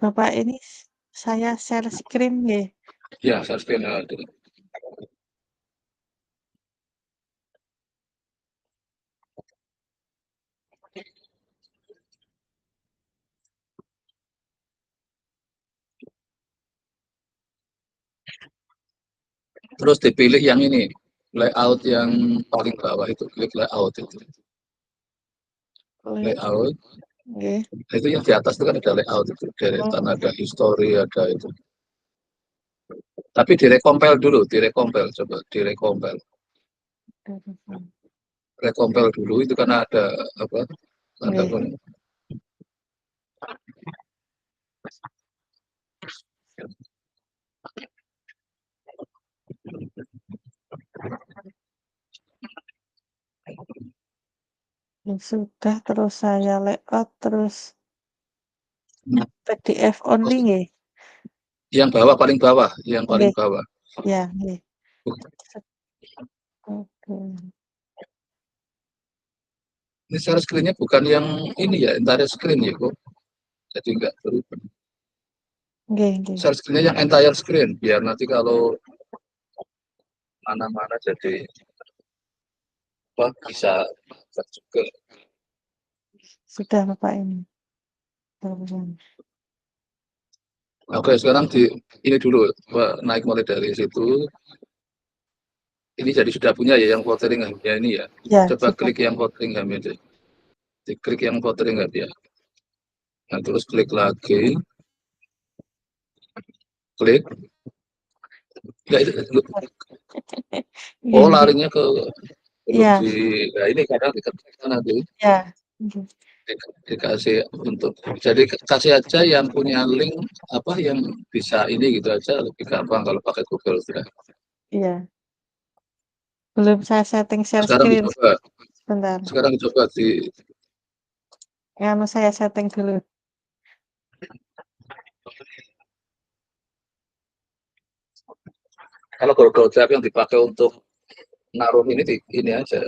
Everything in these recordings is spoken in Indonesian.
Bapak ini saya share screen nggih. Ya, share screen. Terus dipilih yang ini, layout yang paling bawah itu, klik layout itu. Layout, Nggih. itu yang di atas itu kan ada layout itu, deretan, ada history, ada itu. Tapi direkompil dulu, direkompil, coba direkompil. Rekompil dulu itu karena ada apa? Ada pun. Ya sudah, terus saya layout, terus PDF only nggih? Yang bawah, paling bawah, yang paling Nggih. bawah. Ya, nggih. Oke. Ini share screen-nya bukan yang ini ya, entire screen ya kok. Jadi enggak berubah. Nggih, nggih. Share screen-nya yang entire screen, biar nanti kalau mana-mana jadi apa, bisa juga. Sudah Bapak ini. Oke, sekarang ini dulu, naik mulai dari situ. Ini jadi sudah punya ya yang Fotheringham-nya ini ya. Ya, Coba sudah. klik yang Fotheringham itu. Diklik yang Fotheringham ya. Nah, terus klik lagi. Klik. Ya, itu, Nggih, nggih. larinya ke belum Iya. nah ini karena diketikkan nanti Ya. Nggih. dikasih untuk jadi kasih aja yang punya link apa yang bisa ini gitu aja lebih gampang kalau pakai Google Drive. Iya. Belum saya setting share Sekarang screen. dicoba, Sebentar. sekarang dicoba di Anu saya setting dulu. kalau Google Drive yang dipakai untuk naruh ini aja.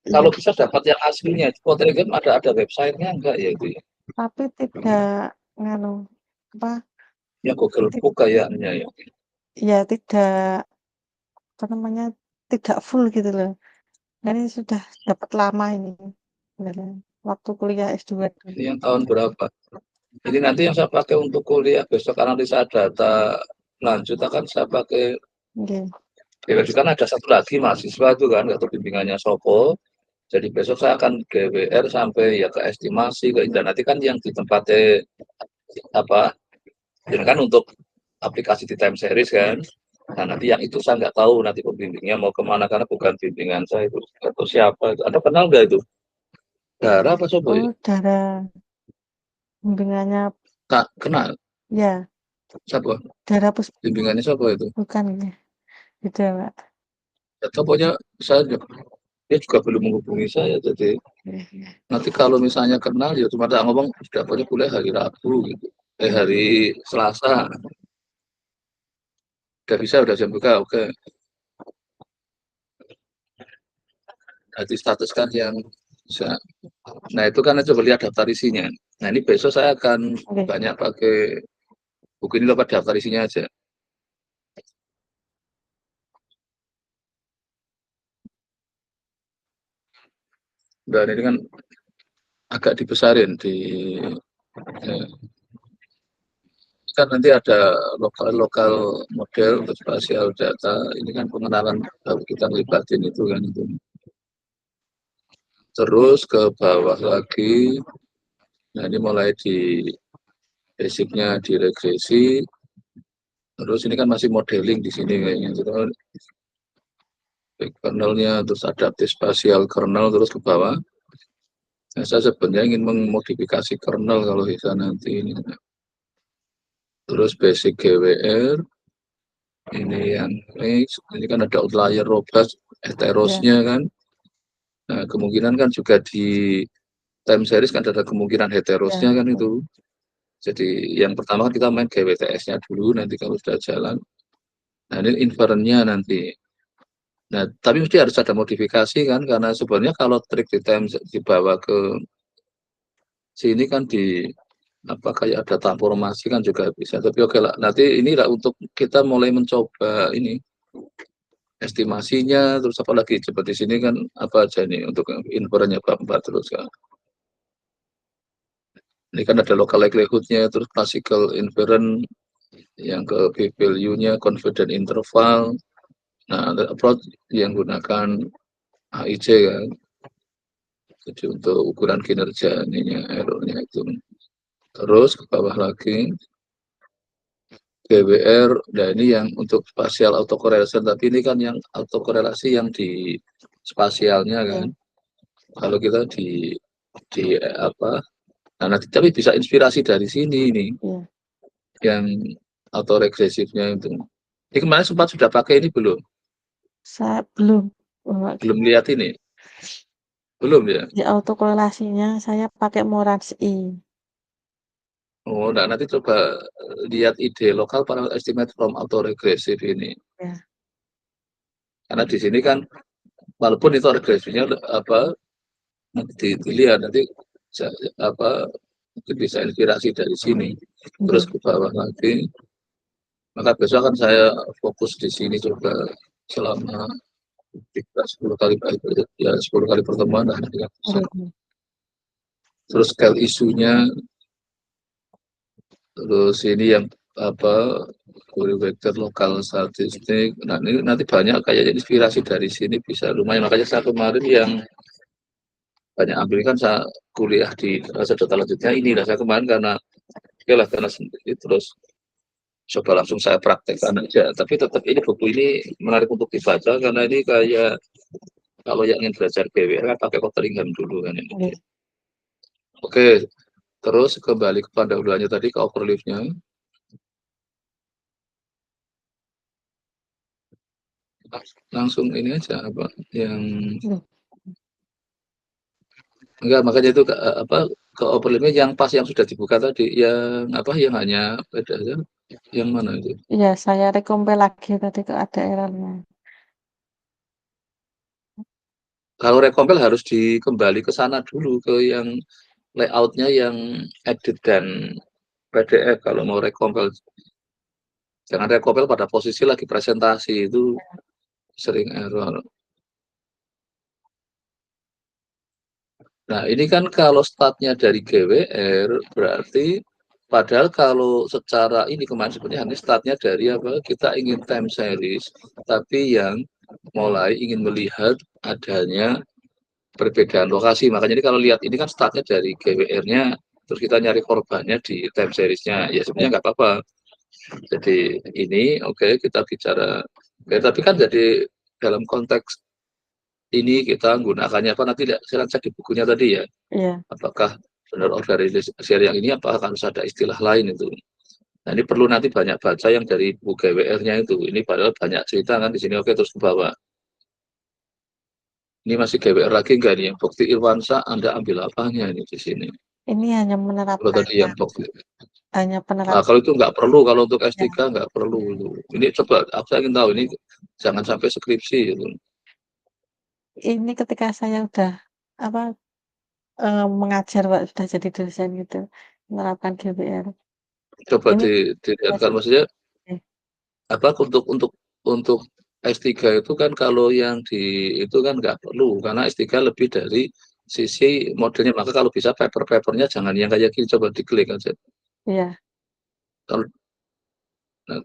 Kalau Iya. bisa dapat yang aslinya, Telegram ada websitenya enggak ya itu ya? Tapi tidak nganu apa? Yang Google Book kayaknya ya. Ya tidak apa namanya? Tidak full gitu loh. Nah, ini sudah dapat lama ini. Sebenarnya. Waktu kuliah S2 dulu. Ini yang tahun berapa? Ini nanti yang saya pakai untuk kuliah besok analisa data lanjut akan saya pakai. Nggih. Kan ada satu lagi mahasiswa itu kan, atau bimbingannya Sopo. Jadi besok saya akan GWR sampai ya ke estimasi ke Indra. Nanti kan yang di tempatnya apa? Ini kan untuk aplikasi di time series kan. Nah nanti yang itu saya nggak tahu nanti pembimbingnya mau kemana karena bukan bimbingan saya itu atau siapa itu. Anda kenal nggak itu? Dara apa Sopo ya? Oh, darah bimbingannya Tak kenal. ya, Siapa? darah pus Bimbingannya siapa itu? bukan ya. Gitu ya, Pak. Atau pokoknya saya dia juga belum menghubungi saya jadi nanti kalau misalnya kenal ya cuma tak ngomong sudah pokoknya kuliah hari Rabu gitu hari Selasa udah bisa udah jam buka oke jadi status kan yang bisa nah itu kan coba lihat daftar isinya nah ini besok saya akan Oke. banyak pakai buku ini dapat daftar isinya aja dan ini kan agak dibesarin eh, kan nanti ada lokal model untuk spasial data ini kan pengenalan kalau kita libatin itu kan itu terus ke bawah lagi nah ini mulai di basicnya di regresi terus ini kan masih modeling di sini kayaknya terus kernelnya terus adaptive spatial kernel terus ke bawah nah, saya sebenarnya ingin memodifikasi kernel kalau bisa nanti ini terus basic GWR ini yang ini kan ada outlier robust heterosnya kan nah, kemungkinan kan juga di time series kan ada kemungkinan heterosnya kan itu jadi yang pertama kan kita main GWTS-nya dulu nanti kalau sudah jalan nah ini inferennya nanti nah tapi mesti harus ada modifikasi kan karena sebenarnya kalau trik di time dibawa ke sini kan di apa kayak ada transformasi kan juga bisa. Tapi oke lah, nanti inilah untuk kita mulai mencoba ini estimasinya, terus apa lagi coba di sini kan apa aja nih untuk inferennya Bapak terus kan. Ini kan ada local likelihood-nya, terus classical inference yang ke p-value-nya, confident interval. Nah, ada approach yang gunakan AIC kan. Jadi untuk ukuran kinerja ininya, error-nya itu. Terus ke bawah lagi, GWR, nah ini yang untuk spatial autocorrelation, tapi ini kan yang autokorelasi yang di spasialnya kan. Kalau kita di apa, nah nanti tapi bisa inspirasi dari sini nih, yang autoregresifnya itu. Ini kemarin sempat sudah pakai ini belum? Saya belum. Belum lihat ini? Belum ya? Di autokorelasinya saya pakai Morans I. Oh, nah nanti coba lihat ide lokal para estimate from autoregressive ini. Ya. Karena di sini kan walaupun itu regresinya apa nanti dilihat nanti apa mungkin bisa inspirasi dari sini. Terus ke bawah lagi. Maka besok akan saya fokus di sini coba selama 10 kali ya 10 kali pertemuan lah. Terus scale isunya, terus ini yang apa vektor lokal statistik. Nah ini nanti banyak kayak inspirasi dari sini bisa lumayan. Makanya saya kemarin yang banyak ambil kan saya kuliah di sedot lanjutnya ini lah saya kemarin karena karena sendiri terus coba langsung saya praktekkan aja. Tapi tetap ini buku ini menarik untuk dibaca karena ini kayak kalau yang ingin belajar BWR kan pakai Coteringham dulu kan ini. Oke, terus kembali kepada ulangannya tadi ke overleaf-nya. Langsung ini aja apa yang enggak makanya itu apa ke overleaf-nya yang pas yang sudah dibuka tadi yang apa yang hanya beda aja yang mana itu? Iya, saya recompile lagi tadi kok ada errornya. Kalau recompile harus dikembali ke sana dulu ke yang layout-nya yang edit dan PDF kalau mau recompile. Jangan recompile pada posisi lagi presentasi itu sering error. Nah, ini kan kalau startnya dari GWR berarti padahal kalau secara ini kemarin sebenarnya hanya startnya dari apa? Kita ingin time series, tapi yang mulai ingin melihat adanya perbedaan lokasi. Makanya ini kalau lihat ini kan startnya dari GWR-nya, terus kita nyari korbannya di time series-nya. Ya sebenarnya nggak apa-apa. Jadi ini oke kita bicara, tapi kan jadi dalam konteks ini kita gunakannya apa nanti saya cek di bukunya tadi ya. Iya. Apakah benar organisasi yang ini apakah harus ada istilah lain itu. Nah ini perlu nanti banyak baca yang dari buku GWR-nya itu. Ini padahal banyak cerita kan di sini oke terus ke bawah. Ini masih GWR lagi enggak nih yang bukti Irwansyah Anda ambil apanya ini di sini? Ini hanya Kalau tadi yang menerapkannya. bukti. Hanya Nah, penerapan. kalau itu nggak perlu, kalau untuk Ya. S3 nggak perlu. Ini coba, aku ingin tahu ini jangan sampai skripsi gitu. Ini ketika saya udah apa mengajar Pak, sudah jadi dosen gitu, menerapkan GWR. Coba Ini dilihat kan maksudnya apa untuk S3 itu kan kalau yang di itu kan nggak perlu karena S3 lebih dari sisi modelnya maka kalau bisa paper-papernya jangan yang kayak gini coba diklik aja. Iya. Kalau nah,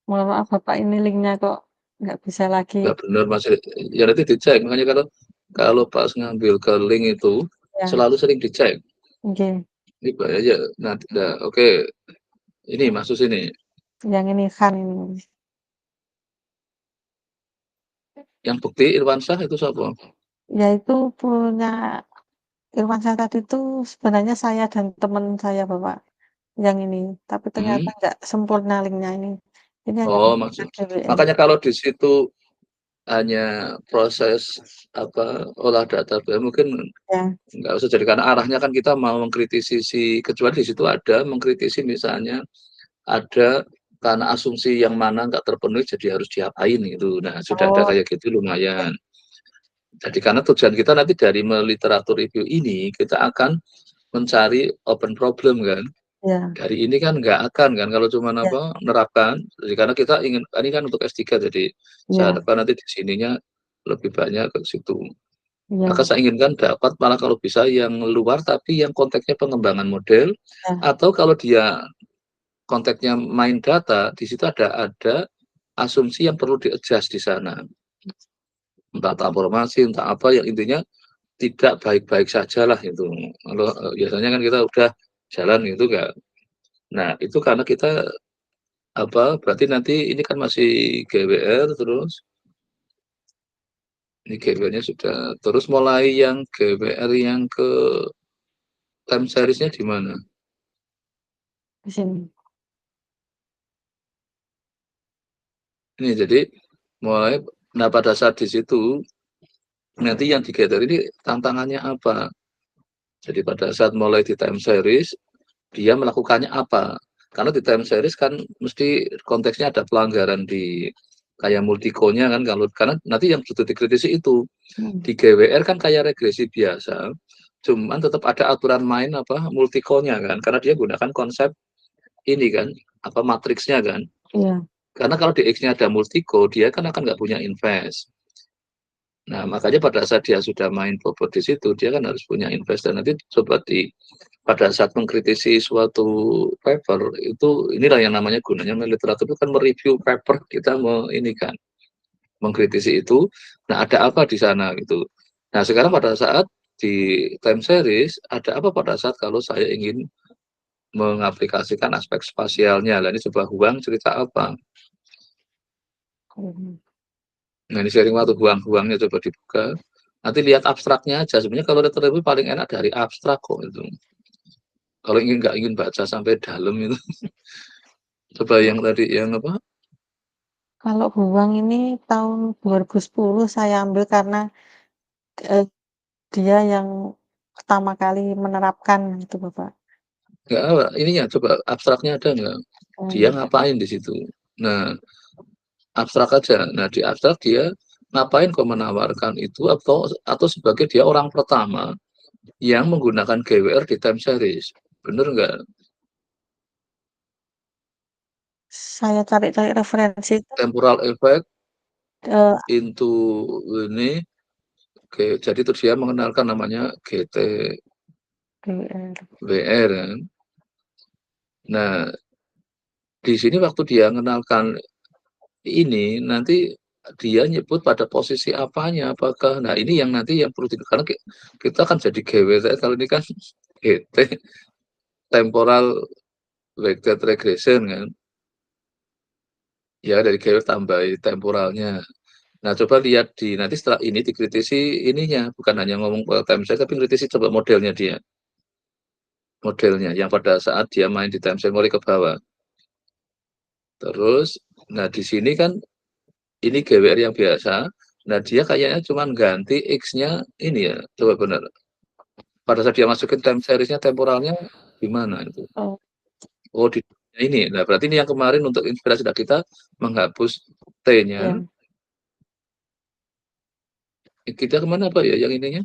Mohon maaf Bapak ini linknya kok nggak bisa lagi. nggak benar masih ya nanti dicek makanya kalau pas ngambil ke link itu Ya, selalu sering dicek. oke. Ini bahaya nanti nah, oke ini masuk sini Yang ini kan ini. yang bukti Irwansyah itu siapa? Ya itu punya Irwansyah tadi itu sebenarnya saya dan teman saya Bapak yang ini, tapi ternyata nggak sempurna linknya ini. Ini hanya Oh menggunakan maksud GWR. makanya kalau di situ hanya proses apa olah data mungkin Ya. nggak usah jadi karena arahnya kan kita mau mengkritisi kecuali di situ ada mengkritisi misalnya ada karena asumsi yang mana nggak terpenuhi jadi harus diapain gitu. Nah sudah ada Oh, kayak gitu lumayan. Jadi karena tujuan kita nanti dari literatur review ini, kita akan mencari open problem kan. Ya, Dari ini kan nggak akan kan, kalau cuma ya, apa, nerapkan, jadi karena kita ingin, ini kan untuk S3, jadi saya ya, harapkan nanti di sininya lebih banyak ke situ. Maka ya, saya inginkan dapat malah kalau bisa yang luar, tapi yang konteksnya pengembangan model, ya, atau kalau dia konteksnya main data, di situ ada asumsi yang perlu di-adjust di sana. Entah transformasi, entah apa, yang intinya tidak baik-baik saja lah itu. Kalau biasanya kan kita udah jalan gitu kan. Nah, itu karena kita apa, berarti nanti ini kan masih GWR, terus ini GWR-nya sudah, terus mulai yang GWR yang ke time series-nya di mana? di sini. Ini jadi mulai, nah pada saat di situ nanti yang digather ini tantangannya apa? Jadi pada saat mulai di time series, dia melakukannya apa? Karena di time series kan mesti konteksnya ada pelanggaran di kayak multiko-nya kan, kalau karena nanti yang sudah dikritisi itu Hmm, di GWR kan kayak regresi biasa, cuman tetap ada aturan main apa multiko-nya kan, karena dia gunakan konsep ini kan, apa matriksnya kan. iya, Karena kalau di X-nya ada multiko, dia kan akan nggak punya invest. Nah, makanya pada saat dia sudah main bobot di situ, dia kan harus punya invest. Dan nanti coba pada saat mengkritisi suatu paper, itu inilah yang namanya gunanya literatur itu kan mereview paper, kita ini kan, mengkritisi itu. Nah, ada apa di sana gitu. Nah, sekarang pada saat di time series, ada apa pada saat kalau saya ingin mengaplikasikan aspek spasialnya. Nah, ini coba Huang cerita apa? hmm. Nah, ini sharing waktu Huang-Huangnya coba dibuka. Nanti lihat abstraknya aja. Sebenarnya kalau literatur paling enak dari abstrak kok itu. Kalau nggak ingin baca sampai dalam itu, coba yang tadi yang apa? Kalau Huang ini tahun 2010 saya ambil karena, eee, dia yang pertama kali menerapkan gitu, Bapak. Nggak apa, ininya coba abstraknya ada nggak? Dia Mmm, ngapain di situ? Nah, abstrak aja. Nah, di abstrak dia ngapain kok menawarkan itu, atau sebagai dia orang pertama yang menggunakan GWR di time series. Bener nggak? saya cari-cari referensi itu, Temporal effect eee, into ini, oke, jadi itu dia mengenalkan namanya GWR. GTWR kan. Nah, di sini waktu dia mengenalkan ini, nanti dia nyebut pada posisi apanya, apakah, nah ini yang nanti yang perlu karena kita kan jadi GWT, kalau ini kan GT, temporal weighted regression kan, ya dari GW tambah temporalnya. Nah, coba lihat nanti setelah ini dikritisi ininya, bukan hanya ngomong time series, tapi kritisi coba modelnya yang pada saat dia main di time series mulai ke bawah. Terus, nah di sini kan ini GWR yang biasa. Nah, dia kayaknya cuma ganti X-nya ini ya. Coba benar. Pada saat dia masukin time series-nya, temporalnya gimana itu? Oh, Oh, di ini. Nah, berarti ini yang kemarin untuk inspirasi dari kita menghapus T-nya. iya, Kita kemana Pak ya yang ininya?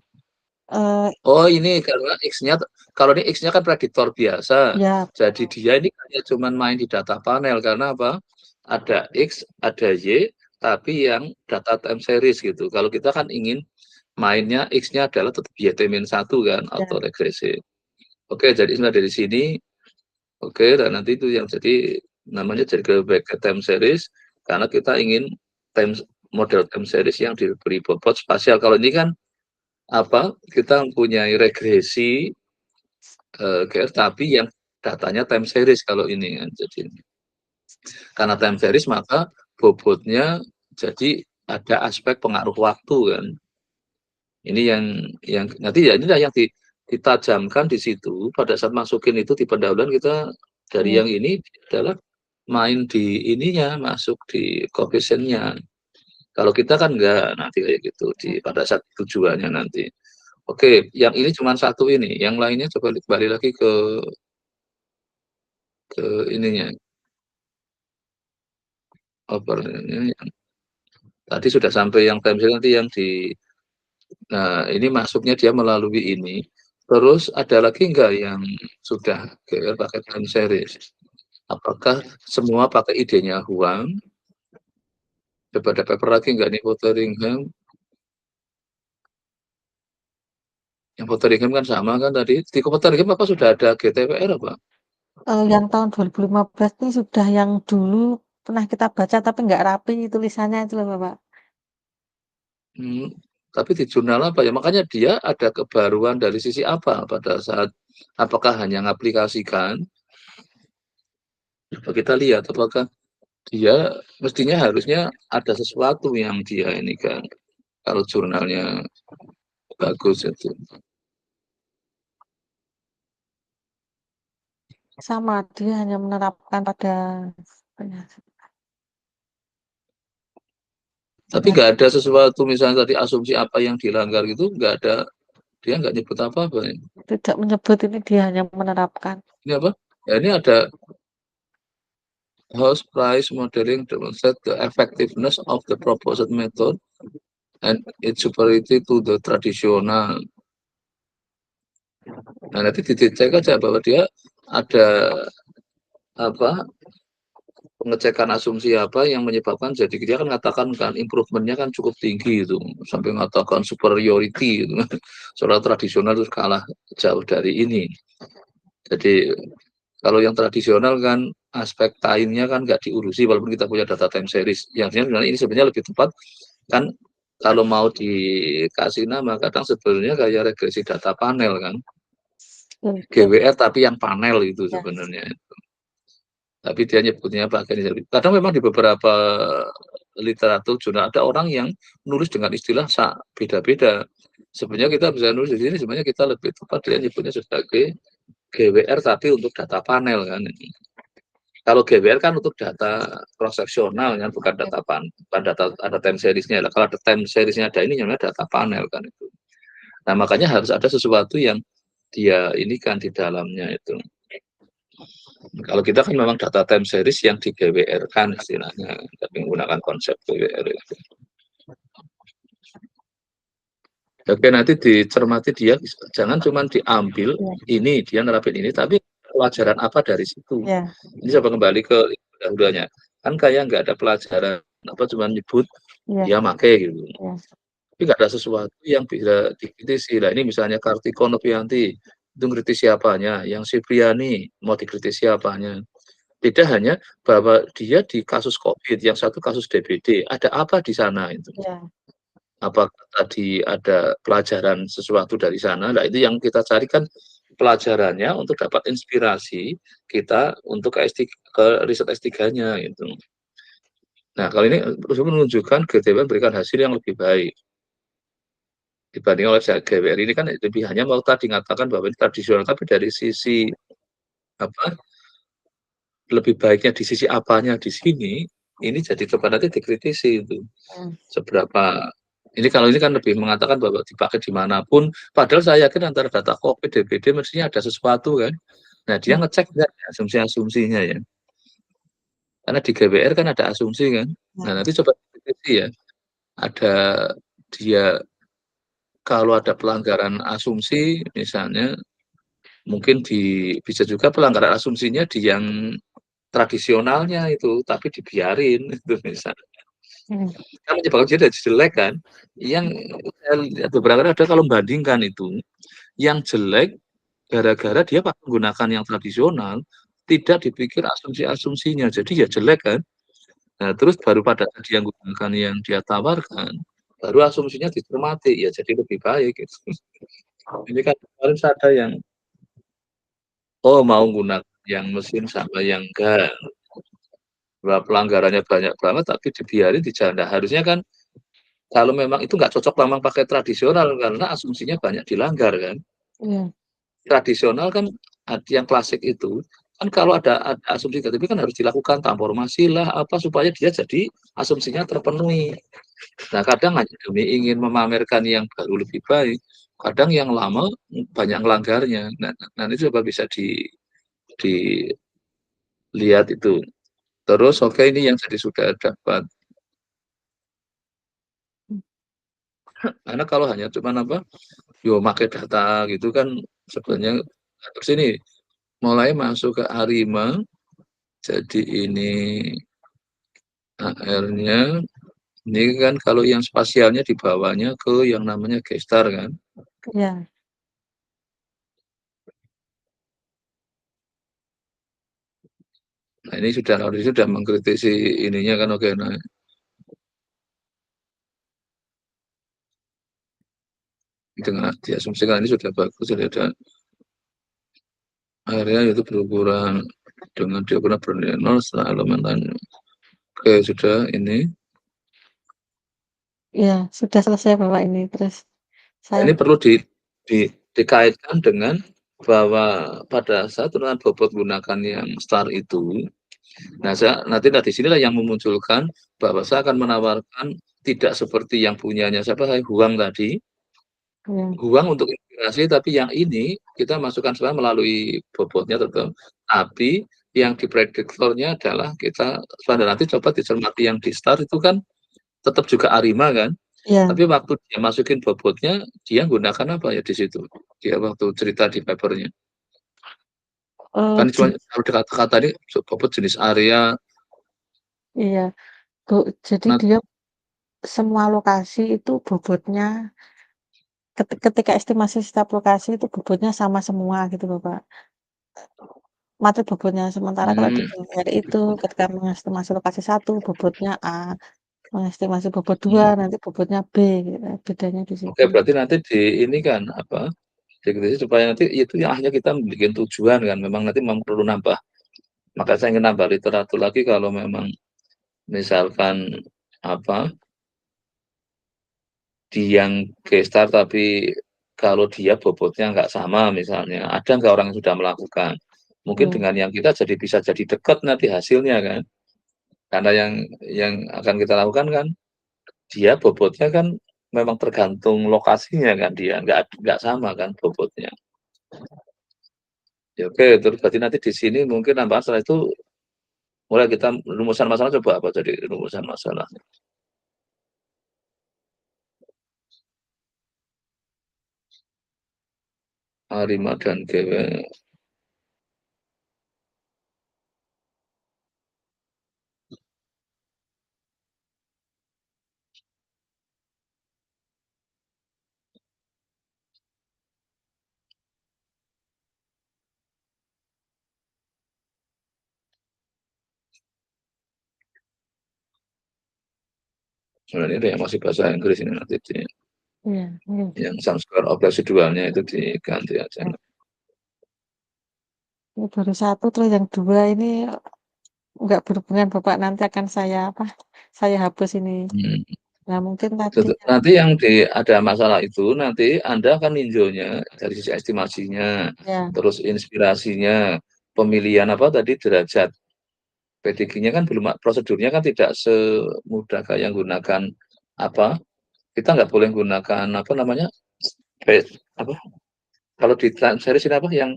eee, Oh, ini karena X-nya, kalau ini X-nya kan prediktor biasa. iya, Jadi betul, dia ini hanya cuma main di data panel. Karena apa? Ada X, ada Y, tapi yang data time series gitu. Kalau kita kan ingin mainnya X-nya adalah tetap YT-1 kan, iya, autoregresi. Oke, jadi sudah dari sini, oke, dan nanti itu yang jadi namanya jadi ke time series, karena kita ingin time model time series yang diberi bobot spasial. Kalau ini kan apa? Kita mempunyai regresi tapi yang datanya time series kalau ini kan. Jadi karena time series maka bobotnya jadi ada aspek pengaruh waktu kan. Ini yang nanti ya inilah yang ditajamkan di situ pada saat masukin itu di pendahuluan, kita dari iya, yang ini adalah main di ininya, masuk di koefisiennya. Kalau kita kan enggak nanti kayak gitu iya, pada saat tujuannya nanti. Oke, yang ini cuma satu ini, yang lainnya coba kembali lagi ke ininya, opernya. Tadi sudah sampai yang time series nanti yang di Nah, ini masuknya dia melalui ini. Terus ada lagi nggak yang sudah GWR pakai time series? Apakah semua pakai idenya Huang? Coba ada paper lagi nggak nih Fotheringham? Yang Fotheringham kan sama kan tadi. Di Fotheringham apa sudah ada GTWR apa? Yang tahun 2015 ini sudah yang dulu pernah kita baca tapi nggak rapi tulisannya itu loh Bapak. Hmm, tapi di jurnal apa ya? Makanya dia ada kebaruan dari sisi apa pada saat apakah hanya mengaplikasikan? Coba kita lihat apakah dia mestinya harusnya ada sesuatu yang dia ini kan kalau jurnalnya bagus itu. Sama, dia hanya menerapkan pada Tapi nggak ada sesuatu misalnya tadi asumsi apa yang dilanggar gitu nggak ada, dia nggak nyebut apa-apa ya. tidak menyebut ini, dia hanya menerapkan. Ini apa? Ya ini ada house price modeling demonstrate the effectiveness of the proposed method and its superiority to the traditional. Nah, nanti dicek aja bahwa dia ada apa pengecekan asumsi apa yang menyebabkan jadi dia kan mengatakan kan improvementnya kan cukup tinggi itu sampai mengatakan superiority itu soal tradisional itu kalah jauh dari ini. Jadi kalau yang tradisional kan aspek time-nya kan nggak diurusi walaupun kita punya data time series. Yang sebenarnya ini sebenarnya lebih tepat kan kalau mau dikasih nama kadang sebenarnya kayak regresi data panel kan. Ya, GWR tapi yang panel itu ya, sebenarnya. Tapi dia nyebutnya pakai ini. Kadang memang di beberapa literatur jurnal ada orang yang nulis dengan istilah beda-beda. Sebenarnya kita bisa nulis di sini, sebenarnya kita lebih tepat dia nyebutnya sebagai GWR tapi untuk data panel kan. Kalau GWR kan untuk data cross sectional kan, bukan data bukan data time seriesnya. Kalau ada time seriesnya ada ini namanya data panel kan itu. Nah makanya harus ada sesuatu yang dia ini kan di dalamnya itu. Kalau kita kan memang data time series yang di GWR kan istilahnya, tapi menggunakan konsep GWR itu. Oke, nanti dicermati dia, jangan cuma diambil ya, ini, dia nerapin ini, tapi pelajaran apa dari situ. ya, Ini coba kembali ke dahulunya. Kan kayak nggak ada pelajaran, apa cuma nyebut, ya, dia make gitu. ya, Tapi nggak ada sesuatu yang bisa dikritisi. Lah ini misalnya Kartiko Novianti, itu kritisi apanya, yang Sipriani mau dikritisi apanya. Tidak hanya bahwa dia di kasus COVID, yang satu kasus DBD, ada apa di sana itu? ya, Apakah tadi ada pelajaran sesuatu dari sana? Nah, itu yang kita carikan pelajarannya untuk dapat inspirasi kita untuk ke riset S3-nya itu. Nah, kalau ini menunjukkan GTW berikan hasil yang lebih baik dibanding oleh GWR ini kan lebih hanya mau tadi mengatakan bahwa ini tradisional, tapi dari sisi apa lebih baiknya di sisi apanya di sini ini jadi coba nanti dikritisi itu ya, seberapa ini kalau ini kan lebih mengatakan bahwa dipakai dimanapun padahal saya yakin antara data COVID DBD mestinya ada sesuatu kan. Nah dia ya, ngecek nggak asumsi-asumsinya ya karena di GWR kan ada asumsi kan. Nah ya, nanti coba dikritisi ya ada dia kalau ada pelanggaran asumsi misalnya mungkin bisa juga pelanggaran asumsinya di yang tradisionalnya itu tapi dibiarin itu misalnya ya, kan menyebabkan dia jadi jelek kan yang saya lihat beberapa kali ada kalau membandingkan itu yang jelek gara-gara dia menggunakan yang tradisional tidak dipikir asumsi-asumsinya jadi ya jelek kan. Nah terus baru pada dia menggunakan yang dia tawarkan baru asumsinya dicermati ya jadi lebih baik gitu. Ini kan kemarin ada yang oh mau gunakan yang mesin sama yang enggak pelanggarannya banyak banget tapi dibiarin di janda harusnya kan kalau memang itu nggak cocok memang pakai tradisional karena asumsinya banyak dilanggar kan. ya, Tradisional kan yang klasik itu kan kalau ada asumsi tapi kan harus dilakukan transformasi lah apa supaya dia jadi asumsinya terpenuhi. Nah kadang hanya demi ingin memamerkan yang baru lebih baik, kadang yang lama banyak melanggarnya. Nah, nanti coba bisa dilihat itu. Terus oke ini yang jadi sudah dapat Karena kalau hanya cuman apa, yo pakai data gitu kan sebenarnya terus ini mulai masuk ke A5, jadi ini AR-nya ini kan kalau yang spasialnya dibawanya ke yang namanya gestar kan. Iya. Nah ini sudah mengkritisi ininya kan oke. Nah dengan diasumsikan ini sudah bagus, jadi ada akhirnya itu berukuran dengan diagonal bernilai 0 setelah elemen tanya. Oke sudah ini. Iya, sudah selesai Bapak ini. Terus Nah, saya ini perlu dikaitkan dengan bahwa pada saat turunan bobot gunakan yang star itu, nah nanti di sinilah yang memunculkan bahwa saya akan menawarkan tidak seperti yang punyanya siapa Huang tadi, ya, Huang untuk inspirasi, tapi yang ini kita masukkan sebenarnya melalui bobotnya tetap, tapi yang di prediktornya adalah kita pada nanti coba dicermati yang di start itu kan tetap juga Arima kan. ya, Tapi waktu dia masukin bobotnya, dia gunakan apa ya di situ? Dia waktu cerita di papernya. Kan cuma jenis, kalau kata-kata ini bobot jenis area. iya, Bu. Jadi Nah, dia semua lokasi itu bobotnya ketika estimasi setiap lokasi itu bobotnya sama semua gitu Bapak. Mati bobotnya. Sementara kalau di hmm, GWR itu ketika mengestimasi lokasi satu bobotnya A, mengestimasi bobot 2 hmm. nanti bobotnya B gitu. Bedanya di Oke, situ. berarti nanti di ini kan apa? Dikritisi supaya nanti itu yang akhirnya kita bikin tujuan kan. Memang nanti memang perlu nambah. Maka saya ingin nambah literatur lagi kalau memang misalkan apa di yang gestar tapi kalau dia bobotnya nggak sama misalnya, ada nggak orang yang sudah melakukan? Mungkin Iya, dengan yang kita jadi bisa jadi dekat nanti hasilnya kan. Karena yang akan kita lakukan kan dia bobotnya kan memang tergantung lokasinya kan dia nggak sama kan bobotnya. Ya, oke, terus berarti nanti di sini mungkin nambah setelah itu mulai kita rumusan masalah coba apa jadi rumusan masalah. Arima dan GW. Sebenarnya ada yang masih bahasa Inggris ini nanti iya, iya. yang sum square of residualnya itu diganti aja. Ya. Ini baru satu, terus yang dua ini nggak berhubungan Bapak, nanti akan saya apa, saya hapus ini. Hmm. Nah mungkin tadi Nanti yang ada masalah itu nanti Anda akan ninjaunya dari sisi estimasinya, ya, terus inspirasinya, pemilihan apa tadi derajat PDG-nya kan belum prosedurnya kan tidak semudah kayak gunakan apa kita nggak boleh gunakan apa namanya apa kalau di time series ini apa yang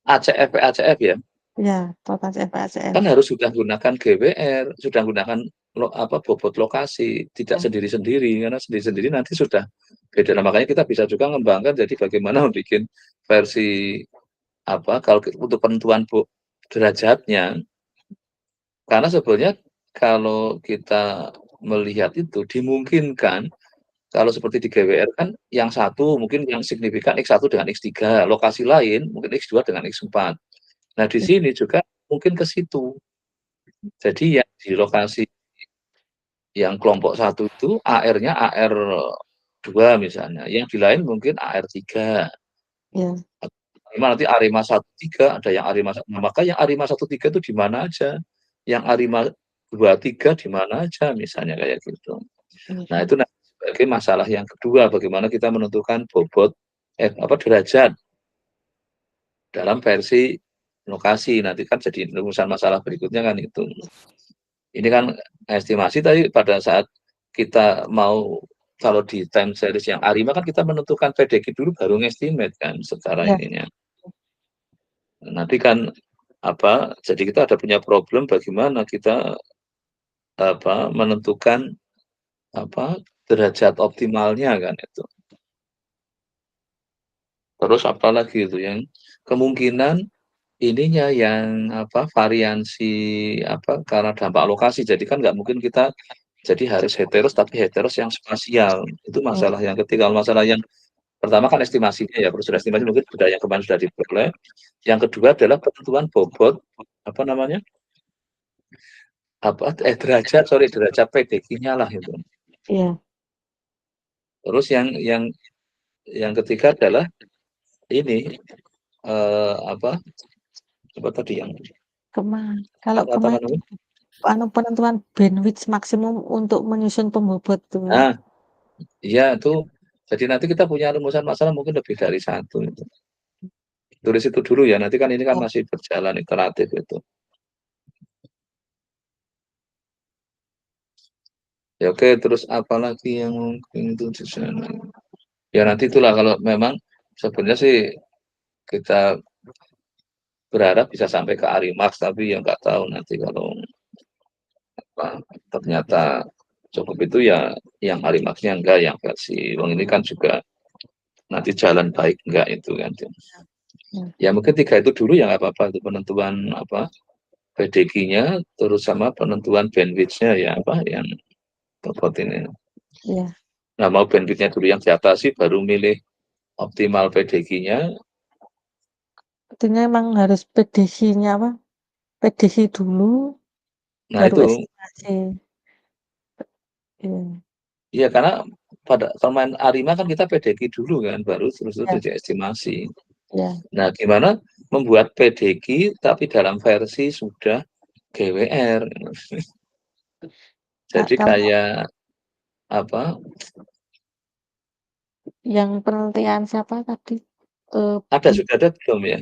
ACF PACF ya ya, total CFA-CF. kan harus sudah gunakan GWR, sudah gunakan apa bobot lokasi, tidak Ya, sendiri-sendiri karena sendiri-sendiri nanti sudah beda. Nah, makanya kita bisa juga ngembangkan jadi bagaimana bikin versi apa kalau untuk penentuan derajatnya karena sebenarnya kalau kita melihat itu dimungkinkan kalau seperti di GWR kan yang satu mungkin yang signifikan X1 dengan X3, lokasi lain mungkin X2 dengan X4. Nah, di ya, sini juga mungkin ke situ. Jadi yang di lokasi yang kelompok satu itu AR-nya AR2 misalnya, yang di lain mungkin AR3. ya, Nanti Arema 13 ada yang Arema 1, nah, maka yang Arema 13 itu di mana aja, yang Arema 23 di mana aja misalnya kayak gitu. Nah, ya, itu sebagai masalah yang kedua bagaimana kita menentukan bobot apa derajat dalam versi lokasi. Nanti kan jadi rumusan masalah berikutnya kan itu. Ini kan estimasi tadi pada saat kita mau kalau di time series yang Arima kan kita menentukan PDG dulu baru ngestimate kan secara ya, ininya. Nanti kan apa jadi kita ada punya problem bagaimana kita apa menentukan apa derajat optimalnya kan itu. Terus apa lagi itu yang kemungkinan ininya yang apa variansi apa karena dampak lokasi. Jadi kan nggak mungkin kita jadi harus heteros tapi heteros yang spasial. Itu Oh, masalah yang ketiga. Kalau masalah yang pertama kan estimasinya ya, prosedur estimasi mungkin sudah yang kemarin sudah diperoleh. Yang kedua adalah penentuan bobot apa namanya? Derajat PDQ-nya lah itu. iya. Terus yang ketiga adalah ini apa tadi yang Kalau katakan kemarin apa? penentuan bandwidth maksimum untuk menyusun pembobot tuh ya. Nah, iya itu. Jadi nanti kita punya rumusan masalah mungkin lebih dari satu itu. Tulis itu dulu ya. Nanti kan ini kan Oh, masih berjalan iteratif itu. Ya oke, terus apa lagi yang mungkin itu di sana? Ya nanti itulah kalau memang sebenarnya sih kita berharap bisa sampai ke Arimax, tapi ya nggak tahu nanti kalau apa, ternyata cukup itu ya yang Arimaxnya enggak, yang versi Wong ini kan juga nanti jalan baik enggak itu kan. hmm, Ya mungkin tiga itu dulu ya nggak apa-apa itu penentuan apa PDG-nya terus sama penentuan bandwidth-nya ya apa yang bobot ini. iya. Nah mau bandwidth-nya dulu yang diatasi baru milih optimal PDG-nya. Artinya emang harus PDC-nya apa? PDC dulu, Nah baru itu estimasi. Iya, ya karena pada pemain Arima kan kita PDG dulu kan baru terus itu iya, jadi estimasi. iya. Nah gimana membuat PDG tapi dalam versi sudah GWR. Kak, Jadi kalau kayak apa yang penelitian siapa tadi? ada Bi- sudah ada belum ya?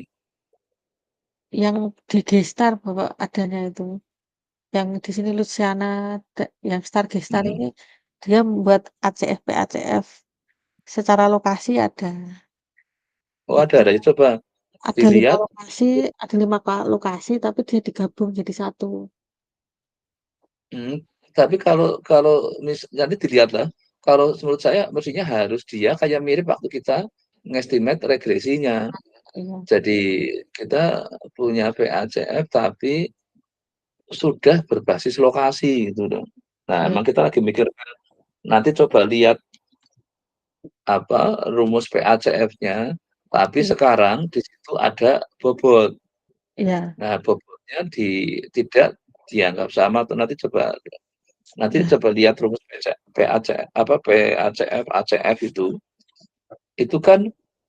yang di Gestar Bapak adanya itu. Yang di sini Luciana, yang Star Gestar Hmm. ini dia membuat ACF PACF secara lokasi ada. Oh Itu ada. Coba ada lima dilihat. lokasi, ada lima lokasi, tapi dia digabung jadi satu. Hmm, tapi kalau kalau nanti dilihatlah. Kalau menurut saya mestinya harus dia kayak mirip waktu kita ngestimate regresinya. Iya, Jadi kita punya PACF tapi sudah berbasis lokasi gitu dong. Nah, iya, emang kita lagi mikir nanti coba lihat apa rumus PACF-nya, tapi iya, sekarang di situ ada bobot. iya, Nah, bobotnya tidak dianggap sama atau nanti iya, coba lihat rumus PACF apa PACF ACF itu kan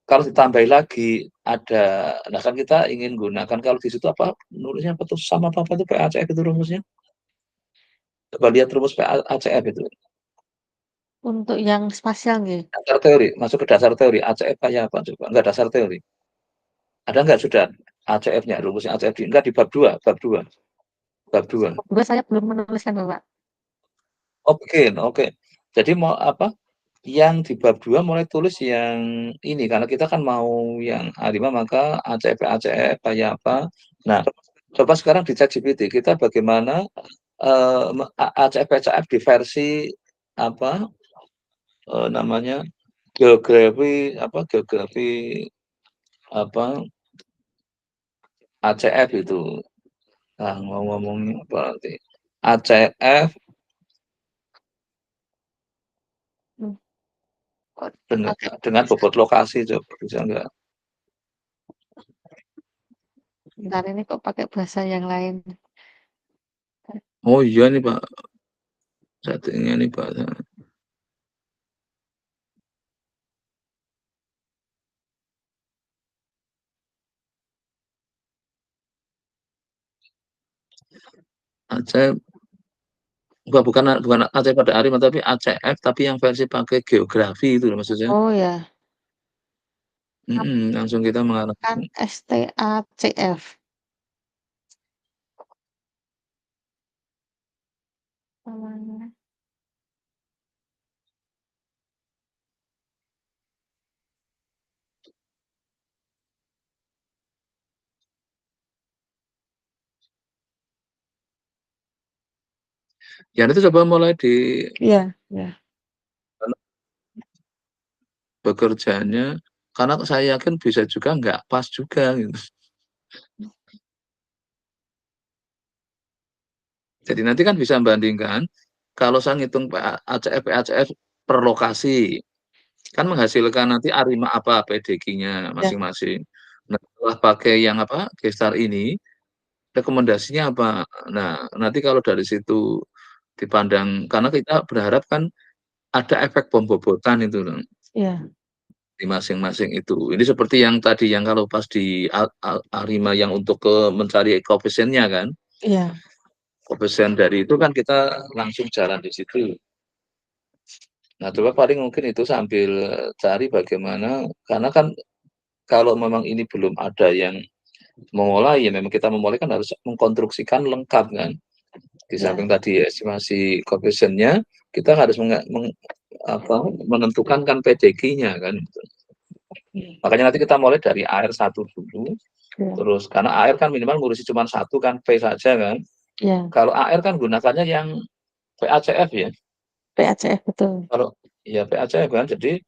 kalau ditambah lagi ada nah kan kita ingin gunakan kalau di situ apa nulisnya apa tuh sama apa itu PACF itu rumusnya. Coba lihat rumus PACF itu. untuk yang spasial nggih. Dasar teori, masuk ke dasar teori. ACF kayak apa coba? Enggak dasar teori. Ada enggak sudah ACF-nya, rumusnya ACF enggak di bab 2, bab 2. Bab 2. Kedua saya belum menuliskan Bapak. Oke, oke. Jadi mau apa? Yang di bab 2 mulai tulis yang ini karena kita kan mau yang A5 maka ACF ACF kayak apa. Nah, coba sekarang di ChatGPT kita bagaimana ACF ACF di versi apa namanya geografi apa ACF itu. Nah, mau ngomongin apa nanti? ACF Hmm, kok dengan bobot lokasi coba bisa enggak? bentar ini kok pakai bahasa yang lain. Oh iya nih Pak, settingnya nih Pak. ACF bukan bukan ACF pada Arima tapi ACF tapi yang versi pakai geografi itu loh maksudnya. Oh ya, Langsung kita mengarah. kan STACF. Namanya. Ya nanti coba mulai di Iya, iya. bekerjanya, karena saya yakin bisa juga nggak pas juga gitu. Jadi nanti kan bisa membandingkan, kalau saya ngitung PACF per lokasi, kan menghasilkan nanti Arima apa PDG-nya Ya, masing-masing. Nah, setelah pakai yang apa, Gestar ini, rekomendasinya apa? Nah, nanti kalau dari situ dipandang, karena kita berharap kan ada efek bom-bobotan itu loh, iya, di masing-masing itu. Ini seperti yang tadi yang kalau pas di Arima yang untuk mencari koefisiennya kan, iya, koefisien dari itu kan kita langsung jalan di situ. Nah, coba paling mungkin itu sambil cari bagaimana, karena kan kalau memang ini belum ada yang memulai, ya memang kita memulai kan harus mengkonstruksikan lengkap kan. Di iya, samping tadi estimasi koefisiennya, kita harus menentukan kan PDG-nya kan. iya, Makanya nanti kita mulai dari air satu dulu, iya, terus karena air kan minimal ngurusi cuma satu kan, P saja kan. iya, Kalau air kan gunakannya yang PACF ya. PACF betul. Kalau ya PACF kan, jadi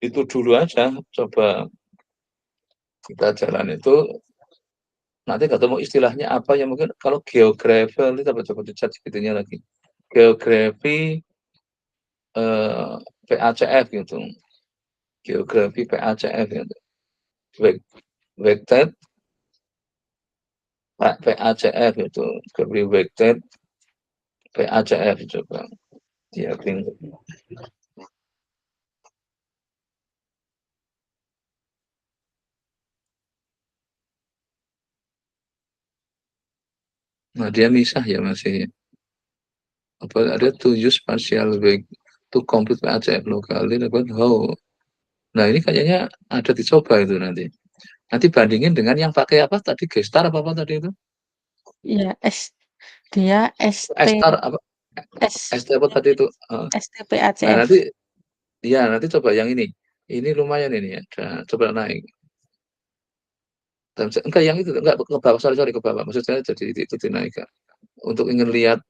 itu dulu aja, coba kita jalan itu, nanti ketemu istilahnya apa ya, mungkin kalau geografi itu coba dicat segitunya lagi. Geografi PACF gitu. Geografi PACF gitu. Weighted PACF itu. Geografi weighted PACF coba. Ya, nah dia misah ya masih. Apa ada to use partial weight to complete PACF locally dapat how. Nah ini kayaknya ada dicoba itu nanti. Nanti bandingin dengan yang pakai apa tadi, Gestar apa tadi itu? Iya, dia Estar apa? S ST apa tadi itu? Nah STPACF. nanti ya nanti coba yang ini. Ini lumayan ini ya. Coba naik. Dan enggak yang itu enggak ke bawah, sorry ke bawah. Maksud saya jadi itu dinaikkan. Untuk ingin lihat.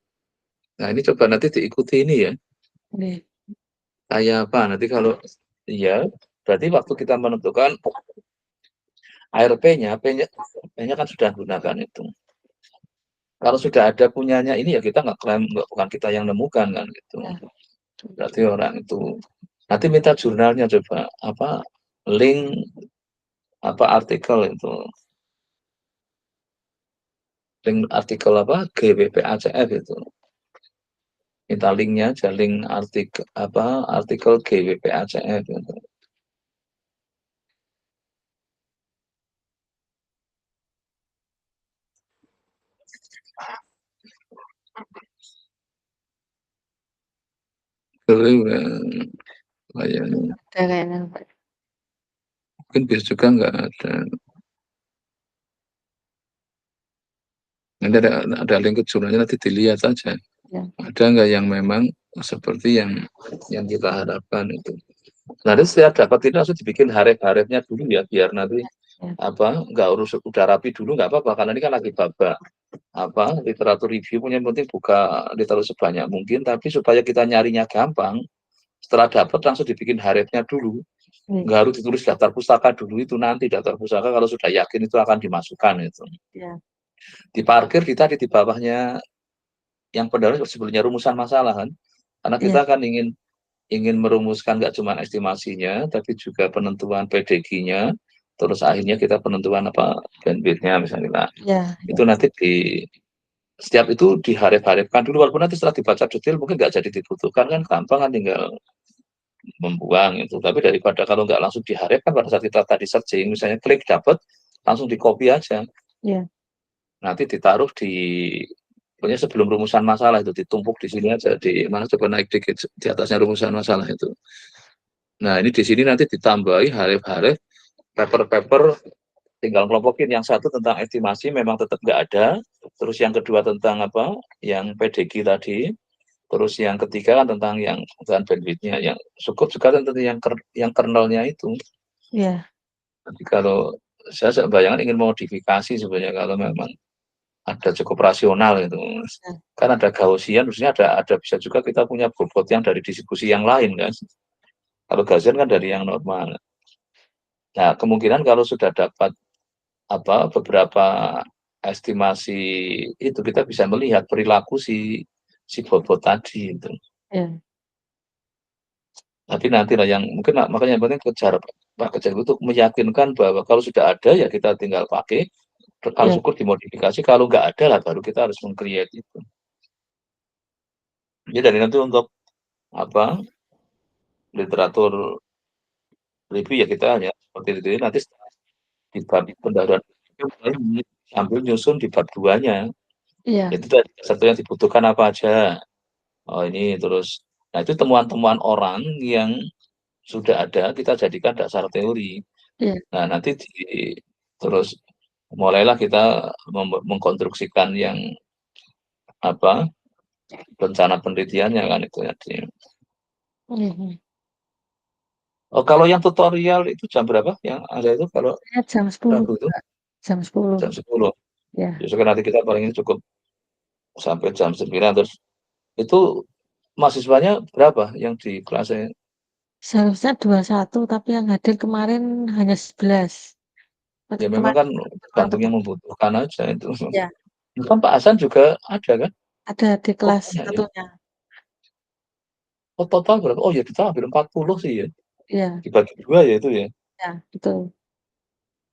Nah ini coba nanti diikuti ini ya. Oke. Kayak apa? Nanti kalau iya, berarti waktu kita menentukan ARP-nya, P-nya kan sudah gunakan itu. Kalau sudah ada punyanya ini ya kita nggak klaim, nggak, bukan kita yang nemukan kan gitu. Ya, Berarti orang itu nanti minta jurnalnya coba apa link apa artikel itu, link artikel apa GWPACF itu, minta linknya aja, link artikel apa artikel GWPACF itu. Kayaknya ada kayaknya. mungkin bisa juga nggak ada. Nanti ada link ke jurnalnya, nanti dilihat saja. Ya, Ada nggak yang memang seperti yang kita harapkan itu. Nanti setiap dapat itu langsung dibikin haref-harefnya dulu ya, biar nanti ya, apa nggak urus udah rapi dulu nggak apa-apa, karena ini kan lagi babak apa literatur review, punya penting buka literatur sebanyak mungkin, tapi supaya kita nyarinya gampang, setelah dapat langsung dibikin harefnya dulu, ya, nggak harus ditulis daftar pustaka dulu, itu nanti daftar pustaka kalau sudah yakin itu akan dimasukkan itu. ya, Di parkir kita di bawahnya yang pendalaman sebelumnya rumusan masalah kan, karena ya, kita kan ingin ingin merumuskan nggak cuma estimasinya, tapi juga penentuan PDG-nya, terus akhirnya kita penentuan apa bandwidth-nya misalnya. Nah, ya, itu nanti di setiap itu diharap-harapkan dulu, walaupun nanti setelah dibaca detail mungkin nggak jadi dibutuhkan kan, gampang kan tinggal membuang itu. Tapi daripada kalau nggak langsung diharapkan pada saat kita tadi searching, misalnya klik dapat, langsung di copy aja. ya, Nanti ditaruh di pokoknya sebelum rumusan masalah itu ditumpuk di sini aja, di mana coba naik dikit di atasnya rumusan masalah itu. Nah ini di sini nanti ditambahi harif-harif paper-paper, tinggal kelompokin, yang satu tentang estimasi memang tetap nggak ada, terus yang kedua tentang apa yang PDG tadi, terus yang ketiga kan tentang yang bahan bandwidth-nya, yang cukup sekali tentang yang kernelnya itu. ya, Jadi kalau saya bayangan ingin modifikasi sebenarnya kalau memang ada cukup rasional itu, ya, kan ada Gaussian, maksudnya ada bisa juga kita punya bobot yang dari distribusi yang lain kan. Kalau Gaussian kan dari yang normal. Nah, kemungkinan kalau sudah dapat beberapa estimasi itu kita bisa melihat perilaku si bobot tadi itu. Ya. Tapi nantilah yang mungkin makanya yang penting kejar Pak kejar itu meyakinkan bahwa kalau sudah ada ya kita tinggal pakai, kalau Ya. syukur dimodifikasi, kalau nggak ada lah baru kita harus meng-create itu. Jadi dari nanti untuk apa literatur review ya kita hanya seperti itu nanti di bab pendahuluan itu mulai sambil nyusun di bab 2-nya. Iya. Itu tadi satu yang dibutuhkan apa aja. Oh ini terus, nah itu temuan-temuan orang yang sudah ada kita jadikan dasar teori. Iya. Nah nanti terus mulailah kita mengkonstruksikan yang apa rencana penelitiannya kan itu tadi. Mhm. Oh kalau yang tutorial itu jam berapa yang ada itu kalau Saya jam 10, Rabu itu Kak. Jam 10. jam 10. Ya. Besok nanti kita paling ini cukup sampai jam 9 terus itu mahasiswanya berapa yang di kelasnya? Seharusnya 21, tapi yang hadir kemarin hanya 11. Ya memang Kemarin kan tergantung yang teman-teman. membutuhkan aja itu. Ya, Kan Pak Hasan juga ada kan? ada di Oh kelas banyak ya. satunya. Oh total berapa? Oh ya kita hampir 40 sih ya. Iya, Dibagi 2 ya itu ya. ya, betul.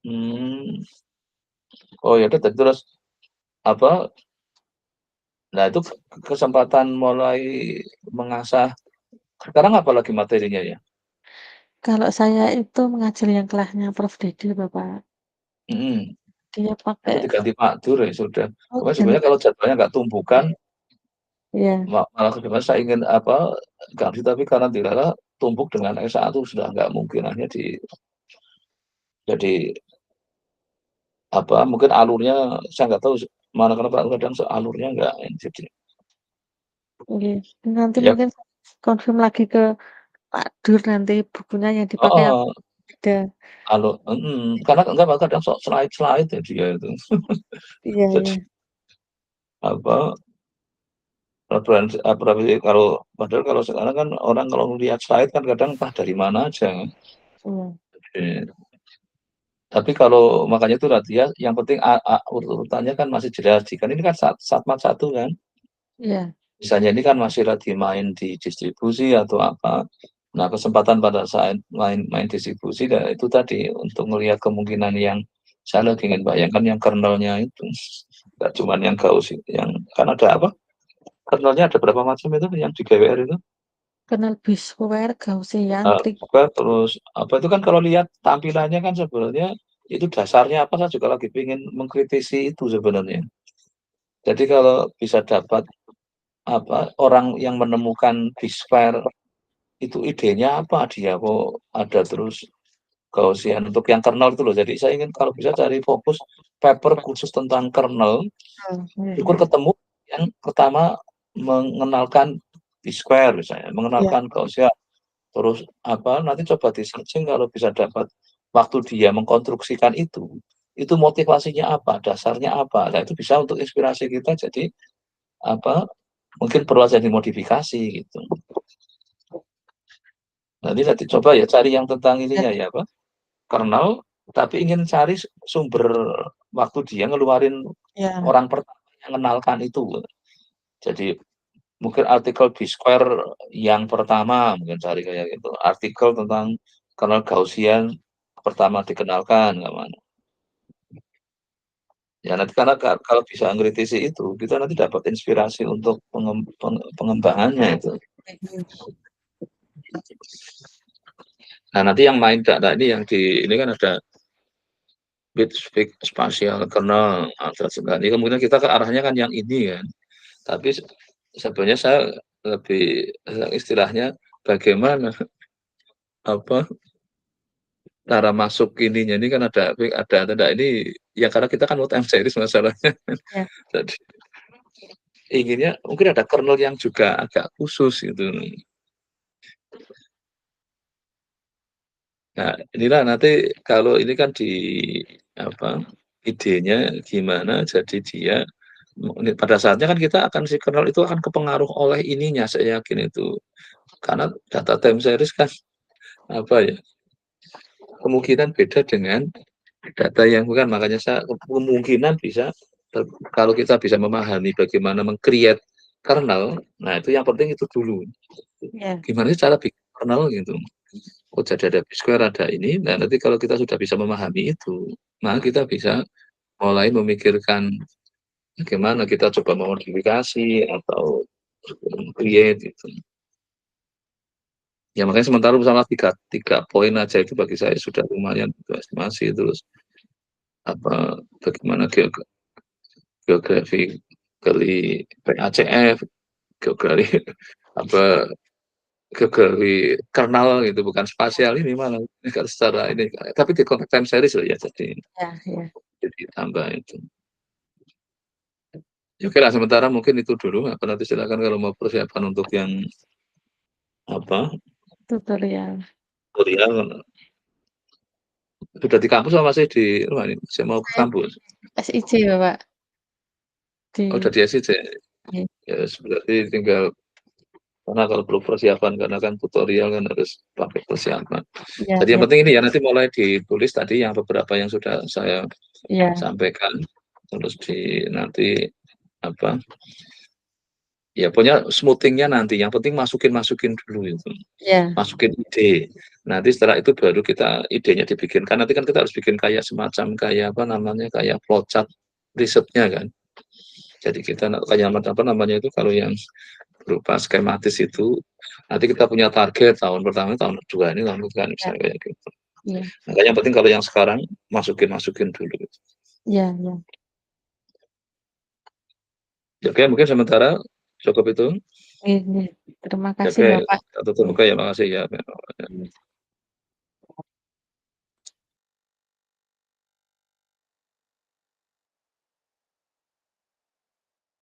Hmm. Oh ya udah terus apa? Nah itu kesempatan mulai mengasah. Sekarang apa lagi materinya ya? Kalau saya itu mengajar yang kelasnya Prof. Dede, Bapak. Mm-mm. Dia pakai, Berarti ganti Pak Dur ya sudah. oh, Cuma ganti sebenarnya kalau Pak. jadwalnya nggak tumbukan, Iya, malah sebenarnya saya ingin ganti tapi karena dirasa tumbuk dengan S1 sudah nggak mungkin akhirnya jadi mungkin alurnya saya nggak tahu mana kenapa kadang alurnya nggak jadi oke. Nanti ya mungkin konfirm lagi ke Pak Dur nanti bukunya yang dipakai apa oh, beda. alur karena enggak kadang sok slide ya dia itu Iya, jadi iya. apa kalau padahal kalau sekarang kan orang kalau melihat slide kan kadang entah dari mana aja kan. Iya, Eh, tapi kalau makanya itu Radia yang penting urutannya kan masih jelas kan ini kan satmat satu kan. iya, Misalnya ini kan masih lagi main di distribusi atau apa. Nah, kesempatan pada saat main distribusi dan itu tadi untuk melihat kemungkinan yang saya lagi ingin bayangkan yang kernelnya itu. Enggak cuma yang Gauss yang kan ada apa? Kernelnya ada berapa macam itu yang di GWR itu? kenal bisware, Gaussian, trik. Terus apa itu kan kalau lihat tampilannya kan sebenarnya itu dasarnya apa saya juga lagi ingin mengkritisi itu sebenarnya. Jadi kalau bisa dapat orang yang menemukan Bisphere itu idenya apa dia kok ada terus Gaussian untuk yang kernel itu loh. Jadi saya ingin kalau bisa cari fokus paper khusus tentang kernel, Oh, iya, syukur iya. ketemu yang pertama mengenalkan B-square misalnya, Iya, mengenalkan Gaussian. Terus nanti coba di searching kalau bisa dapat waktu dia mengkonstruksikan itu motivasinya apa, dasarnya apa. Nah, itu bisa untuk inspirasi kita jadi apa mungkin perlu aja dimodifikasi gitu. Nanti coba ya cari yang tentang iya, ininya ya apa kernel tapi ingin cari sumber waktu dia ngeluarin iya, orang pertama yang mengenalkan itu. Jadi mungkin artikel di Square yang pertama mungkin cari kayak gitu. Artikel tentang kernel Gaussian pertama dikenalkan nggak mana. Ya nanti karena kalau bisa mengkritisi itu kita nanti dapat inspirasi untuk pengembangannya itu. iya. Nah nanti yang main data ini yang ini kan ada bit spasial kernel ini kemudian kita ke arahnya kan yang ini kan. Tapi sebenarnya saya lebih istilahnya bagaimana apa cara masuk ininya ini kan ada ini ya karena kita kan mau time series masalahnya. Iya. Jadi inginnya mungkin ada kernel yang juga agak khusus gitu. Nah, inilah nanti kalau ini kan apa idenya gimana jadi dia pada saatnya kan kita akan si kernel itu akan kepengaruh oleh ininya saya yakin itu karena data time series kan apa ya, kemungkinan beda dengan data yang bukan, makanya saya kemungkinan bisa kalau kita bisa memahami bagaimana meng-create kernel, nah itu yang penting itu dulu. Ya, Gimana sih cara bikin kernel gitu. Oh jadi ada B-square, ada ini, nah nanti kalau kita sudah bisa memahami itu, maka kita bisa mulai memikirkan bagaimana kita coba memodifikasi atau create gitu. Ya makanya sementara bersama tiga poin aja itu bagi saya sudah lumayan itu estimasi, terus apa bagaimana geografi kali PACF, geografi apa geografi kernel gitu, bukan spasial ini malah kalau secara ini, tapi di konteks time series loh ya, ya, ya. jadi tambah itu. Ya, oke lah sementara mungkin itu dulu, apa nanti silakan kalau mau persiapan untuk yang apa Tutorial. kuliah. Sudah di kampus atau masih di rumah ini? Saya mau ke Saya kampus. SIC, Bapak, Oh, udah di di SIC. di Ya, berarti tinggal karena kalau perlu persiapan karena kan tutorial kan harus pakai persiapan. ya, Jadi yang ya, penting ini ya nanti mulai ditulis tadi yang beberapa yang sudah saya ya, sampaikan, terus di nanti apa ya punya smoothingnya nanti. Yang penting masukin dulu itu, ya, masukin ide. Nanti setelah itu baru kita idenya dibikinkan. Nanti kan kita harus bikin kayak semacam kayak apa namanya kayak flowchart risetnya kan. Jadi kita kayak apa namanya itu kalau yang berupa skematis itu nanti kita punya target tahun pertama, tahun kedua ini, tahun ketiga ini, ya, misalnya kayak gitu. ya, Makanya yang penting kalau yang sekarang masukin dulu. ya, ya. Oke, mungkin sementara cukup itu. Ini. Terima kasih, Oke, Bapak. kita tutup. Oke, ya makasih ya.